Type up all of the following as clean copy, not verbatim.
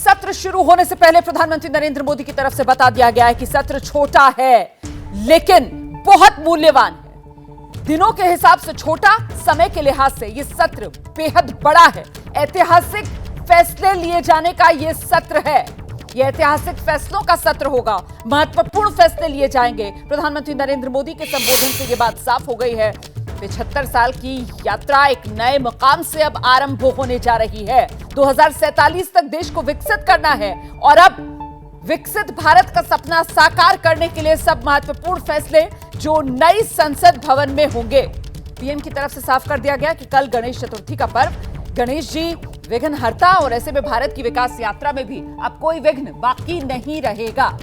सत्र शुरू होने से पहले प्रधानमंत्री नरेंद्र मोदी की तरफ से बता दिया गया है कि सत्र छोटा है लेकिन बहुत मूल्यवान है। दिनों के हिसाब से छोटा, समय के लिहाज से यह सत्र बेहद बड़ा है। ऐतिहासिक फैसले लिए जाने का यह सत्र है। यह ऐतिहासिक फैसलों का सत्र होगा। महत्वपूर्ण फैसले लिए जाएंगे। प्रधानमंत्री नरेंद्र मोदी के संबोधन से यह बात साफ हो गई है। 75 साल की यात्रा एक नए मुकाम से अब आरंभ होने जा रही है। 2047 तक देश को विकसित करना है और अब विकसित भारत का सपना साकार करने के लिए सब महत्वपूर्ण फैसले जो नई संसद भवन में होंगे। पीएम की तरफ से साफ कर दिया गया कि कल गणेश चतुर्थी का पर्व। गणेश जी विघ्नहर्ता और ऐसे में भारत की विकास यात्रा में भी अब कोई विघ्न बाकी नहीं रहेगा।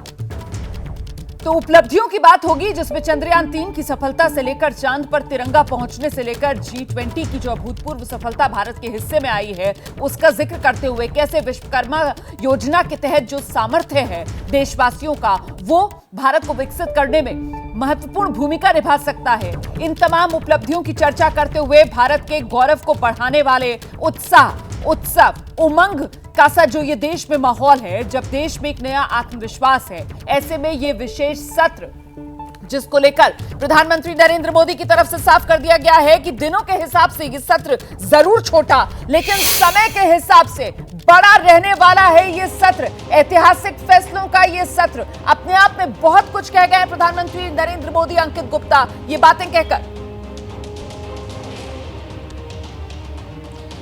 तो उपलब्धियों की बात होगी जिसमें चंद्रयान 3 की सफलता से लेकर चांद पर तिरंगा पहुंचने से लेकर G20 की जो अभूतपूर्व सफलता भारत के हिस्से में आई है उसका जिक्र करते हुए कैसे विश्वकर्मा योजना के तहत जो सामर्थ्य है देशवासियों का वो भारत को विकसित करने में महत्वपूर्ण भूमिका निभा सकता है। इन तमाम उपलब्धियों की चर्चा करते हुए भारत के गौरव को बढ़ाने वाले उत्साह, उत्सव, उमंग का सा जो ये देश में माहौल है, जब देश में एक नया आत्मविश्वास है, ऐसे में ये विशेष सत्र जिसको लेकर प्रधानमंत्री नरेंद्र मोदी की तरफ से साफ कर दिया गया है कि दिनों के हिसाब से ये सत्र जरूर छोटा लेकिन समय के हिसाब से बड़ा रहने वाला है। ये सत्र ऐतिहासिक फैसलों का ये सत्र अपने आप में बहुत कुछ कह गए प्रधानमंत्री नरेंद्र मोदी। अंकित गुप्ता ये बातें कहकर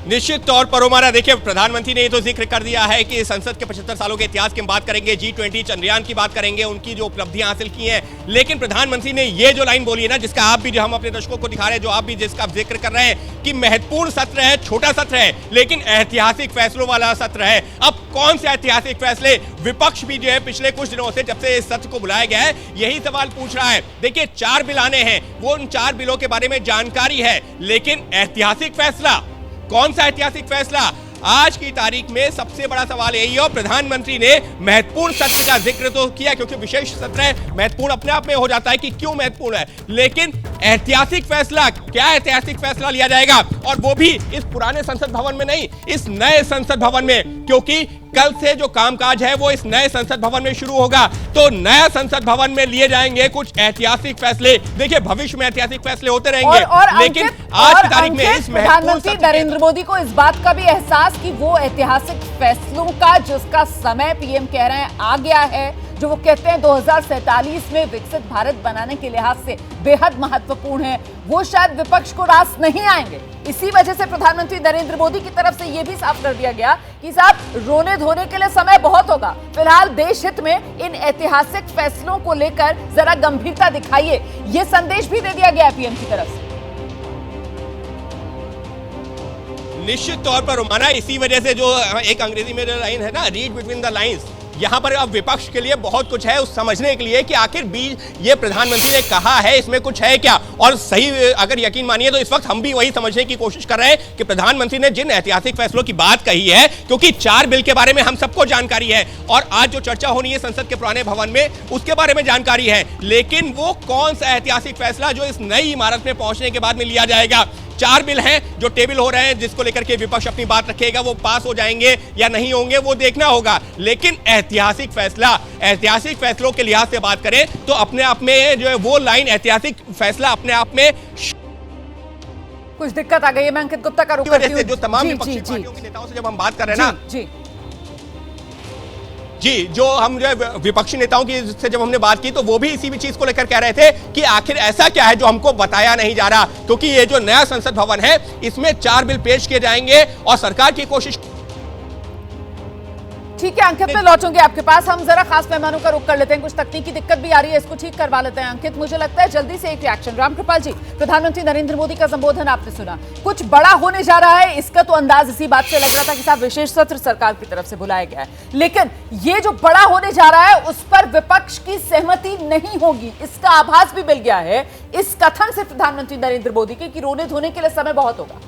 निश्चित तौर पर हमारा देखिए प्रधानमंत्री ने ये तो जिक्र कर दिया है कि संसद के 75 सालों के इतिहास की हम बात करेंगे, G20 चंद्रयान की बात करेंगे, उनकी जो उपलब्धियां हासिल की हैं। लेकिन प्रधानमंत्री ने ये जो लाइन बोली है ना, जिसका आप भी जो हम अपने दर्शकों को दिखा रहे हैं, जो आप भी जिसका जिक्र कर रहे हैं कि महत्वपूर्ण सत्र है, छोटा सत्र है लेकिन ऐतिहासिक फैसलों वाला सत्र है। अब कौन से ऐतिहासिक फैसले? विपक्ष भी जो है पिछले कुछ दिनों से जब से इस सत्र को बुलाया गया है यही सवाल पूछ रहा है। देखिए 4 बिल आने हैं, वो उन 4 बिलों के बारे में जानकारी है लेकिन ऐतिहासिक फैसला कौन सा ऐतिहासिक फैसला? आज की तारीख में सबसे बड़ा सवाल यही है और प्रधानमंत्री ने महत्वपूर्ण सत्र का जिक्र तो किया क्योंकि विशेष सत्र है, महत्वपूर्ण अपने आप में हो जाता है कि क्यों महत्वपूर्ण है, लेकिन ऐतिहासिक फैसला, क्या ऐतिहासिक फैसला लिया जाएगा और वो भी इस पुराने संसद भवन में नहीं, इस नए संसद भवन में, क्योंकि कल से जो कामकाज है वो इस नए संसद भवन में शुरू होगा। तो नया संसद भवन में लिए जाएंगे कुछ ऐतिहासिक फैसले। देखिए भविष्य में ऐतिहासिक फैसले होते रहेंगे लेकिन आज की तारीख में इस प्रधानमंत्री नरेंद्र मोदी को इस बात का भी एहसास कि वो ऐतिहासिक फैसलों का जिसका समय पीएम कह रहे हैं आ गया है, जो वो कहते हैं 2047 में विकसित भारत बनाने के लिहाज से बेहद महत्वपूर्ण है, वो शायद विपक्ष को रास नहीं आएंगे। इसी वजह से प्रधानमंत्री नरेंद्र मोदी की तरफ से यह भी साफ कर दिया गया कि साहब रोने धोने के लिए समय बहुत होगा, फिलहाल देश हित में इन ऐतिहासिक फैसलों को लेकर जरा गंभीरता दिखाइए। यह संदेश भी दे दिया गया पीएम की तरफ से। निश्चित तौर पर रोमाना, इसी वजह से जो एक अंग्रेजी में लाइन है ना, रीड बिटवीन द लाइंस, यहाँ पर अब विपक्ष के लिए बहुत कुछ है उस समझने के लिए कि आखिर भी ये प्रधानमंत्री ने कहा है इसमें कुछ है क्या। और सही अगर यकीन मानिए तो इस वक्त हम भी वही समझने की कोशिश कर रहे हैं कि प्रधानमंत्री ने जिन ऐतिहासिक फैसलों की बात कही है, क्योंकि 4 बिल के बारे में हम सबको जानकारी है और आज जो चर्चा होनी है संसद के पुराने भवन में उसके बारे में जानकारी है, लेकिन वो कौन सा ऐतिहासिक फैसला जो इस नई इमारत में पहुंचने के बाद में लिया जाएगा। 4 बिल हैं जो टेबल हो रहे हैं जिसको लेकर के विपक्ष अपनी बात रखेगा, वो पास हो जाएंगे या नहीं होंगे वो देखना होगा, लेकिन ऐतिहासिक फैसला, ऐतिहासिक फैसलों के लिहाज से बात करें तो अपने आप में जो है वो लाइन ऐतिहासिक फैसला अपने आप में कुछ दिक्कत आ गई है। मैं अंकित गुप्ता का रुख करती हूं। जो तमाम विपक्षी पार्टियों के नेताओं से जब हम बात कर रहे हैं ना जी, जो हम जो विपक्षी नेताओं की से जब हमने बात की तो वो भी इसी भी चीज को लेकर कह रहे थे कि आखिर ऐसा क्या है जो हमको बताया नहीं जा रहा, क्योंकि ये जो नया संसद भवन है इसमें 4 बिल पेश किए जाएंगे और सरकार की कोशिश। ठीक है अंकित, में लौटूंगे आपके पास। हम जरा खास मेहमानों का रुख कर लेते हैं, कुछ तकनीकी दिक्कत भी आ रही है, इसको ठीक करवा लेते हैं। अंकित, मुझे लगता है जल्दी से एक रिएक्शन। रामकृपाल जी, प्रधानमंत्री नरेंद्र मोदी का संबोधन आपने सुना, कुछ बड़ा होने जा रहा है इसका तो अंदाज इसी बात से लग रहा था कि साहब विशेष सत्र सरकार की तरफ से बुलाया गया है, लेकिन ये जो बड़ा होने जा रहा है उस पर विपक्ष की सहमति नहीं होगी, इसका आभास भी मिल गया है इस कथन से प्रधानमंत्री नरेंद्र मोदी के कि रोने धोने के लिए समय बहुत होगा।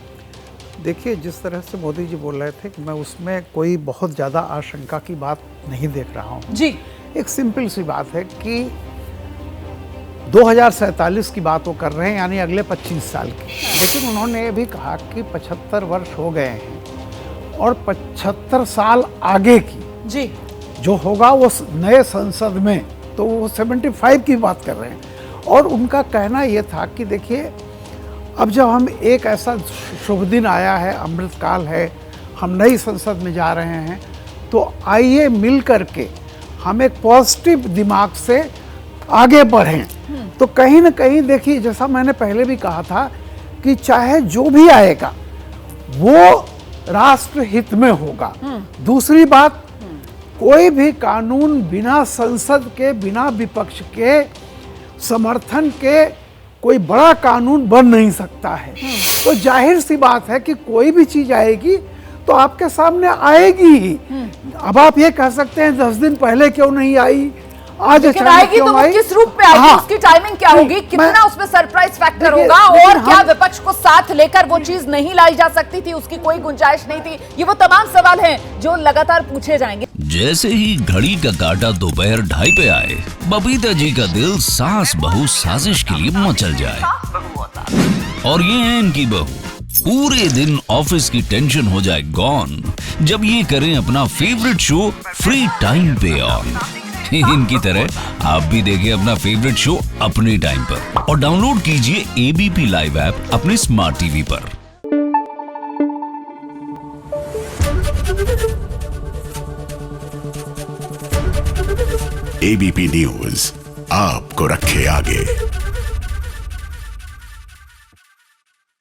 देखिए, जिस तरह से मोदी जी बोल रहे थे कि मैं उसमें कोई बहुत ज़्यादा आशंका की बात नहीं देख रहा हूँ जी। एक सिंपल सी बात है कि 2047 की बात वो कर रहे हैं, यानी अगले 25 साल की, लेकिन उन्होंने ये भी कहा कि 75 वर्ष हो गए हैं और 75 साल आगे की जी, जो होगा वो नए संसद में, तो वो 75 की बात कर रहे हैं। और उनका कहना ये था कि देखिए, अब जब हम एक ऐसा शुभ दिन आया है, अमृतकाल है, हम नई संसद में जा रहे हैं, तो आइए मिल करके हम एक पॉजिटिव दिमाग से आगे बढ़ें। तो कहीं ना कहीं देखिए, जैसा मैंने पहले भी कहा था कि चाहे जो भी आएगा वो राष्ट्र हित में होगा। दूसरी बात, कोई भी कानून बिना संसद के, बिना विपक्ष के समर्थन के कोई बड़ा कानून बन नहीं सकता है। तो जाहिर सी बात है कि कोई भी चीज आएगी तो आपके सामने आएगी ही। अब आप ये कह सकते हैं 10 दिन पहले क्यों नहीं आई, आज लेकिन अचानक आएगी क्यों तो वो आई? किस रूप में आएगी, हाँ। उसकी टाइमिंग क्या नहीं, होगी, कितना उसमें सरप्राइज फैक्टर देखिए, होगा, लेकिन और क्या हम- विपक्ष को साथ लेकर वो चीज नहीं लाई जा सकती थी, उसकी कोई गुंजाइश नहीं थी। ये वो तमाम सवाल हैं जो लगातार पूछे जाएंगे। जैसे ही घड़ी का काटा दोपहर 2:30 पे आए, बबीता जी का दिल सास बहू साजिश के लिए मचल जाए। और ये है इनकी बहू, पूरे दिन ऑफिस की टेंशन हो जाए गॉन जब ये करें अपना फेवरेट शो फ्री टाइम पे ऑन। इनकी तरह आप भी देखिए अपना फेवरेट शो अपने टाइम पर और डाउनलोड कीजिए एबीपी लाइव ऐप अपने स्मार्ट टीवी पर। एबीपी न्यूज आपको रखे आगे।